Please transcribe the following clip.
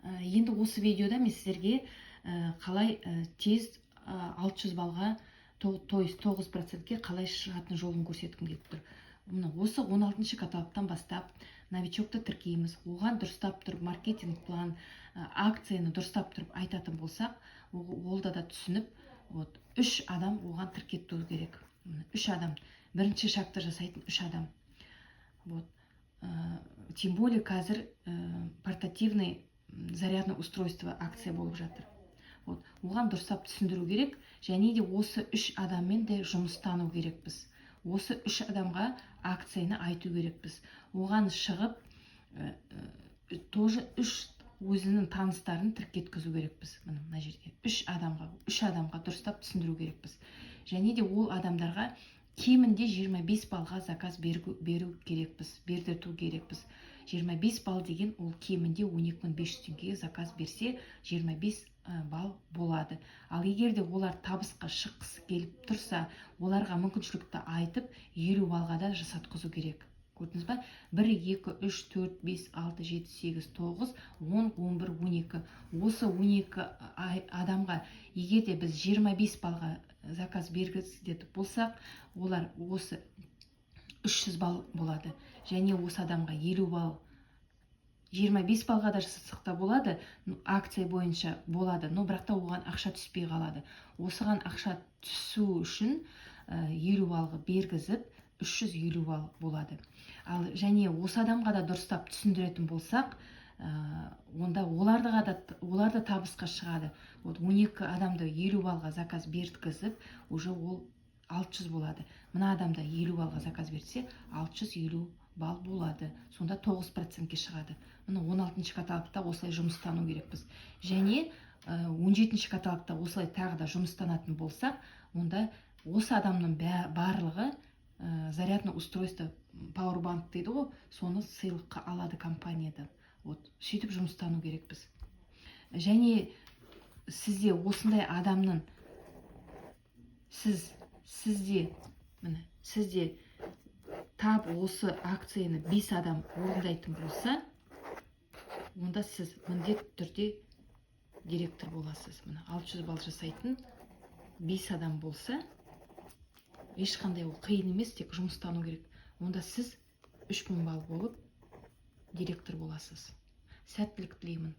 Енді осы видеода мен сіздерге қалай тез 600 балға 9%-ке қалай шығатын жолын көрсеткім келіп тұр. Осы 16-шы каталогтан бастап новичокты тіркейміз. Оған дұрыстап тұрып маркетинг план, акцияны дұрыстап тұрып айтатын болсақ, олда да түсініп, 3 адам оған тіркету керек. 3 адам. Бірінші шартты жасайтын 3 адам. Тем более қазір портативный зарядный устройство акция болып жатыр. Оған дұрыстап түсіндіру керек, және де осы 3 адаммен де жұмыстану керекпіз. Осы 3 адамға акцияны айту керекпіз. Оған шығып, тоже 3 өзінің таныстарын тіркеткізу керекпіз. Мына жерге 3 адамға дұрыстап түсіндіру керекпіз. Және де ол адамдарға кемінде 25 балға заказ беру керекпіз, бердірту керекпіз. 25 бал деген ол кемінде 12.500 теңгеге заказ берсе 25 бал болады. Ал егер де олар табысқа шыққысы келіп тұрса, оларға мүмкіншілікті айтып 50 балға да жасатқызу керек. Көрдіңіз ба? 1, 2, 3, 4, 5, 6, 7, 8, 9, 10, 11, 12. Осы 12 адамға егер де біз 25 балға заказ бергізетін болсақ, олар осы 300 бал болады. Және осы адамға 50 бал, 25 балға да жасасақ та болады, акция бойынша болады, но бірақ та оған ақша түспей қалады. Осыған ақша түсу үшін 50 балға бергізіп 350 бал болады. Ал және осы адамға да дұрыстап түсіндіретін болсақ, онда олар да табысқа шығады. 12 адамды 50 балға заказ берткізіп, уже ол 600 болады. Мына адамда 50 балға заказ берсе, 650 бал болады. Сонда 9%-ке шығады. Мына 16-шы каталогта осылай жұмыстану керекпіз. Және 17-шы каталогта осылай тағы да жұмыстанатын болсақ, онда осы адамның барлығы зарядный устройство, Powerbank дейді ғой, соны сыйлыққа алады компаниядан. Сөйтіп жұмыстану керекпіз. Және сізде осындай адамның сізде тап осы акцияны 5 адам орындайтын болса, онда сіз міндетті түрде директор боласыз. 600 бал жасайтын 5 адам болса, ешқандай ол қиын емес, тек жұмыстану керек. Онда сіз 3000 бал болып директор боласыз. Сәттілік тілеймін.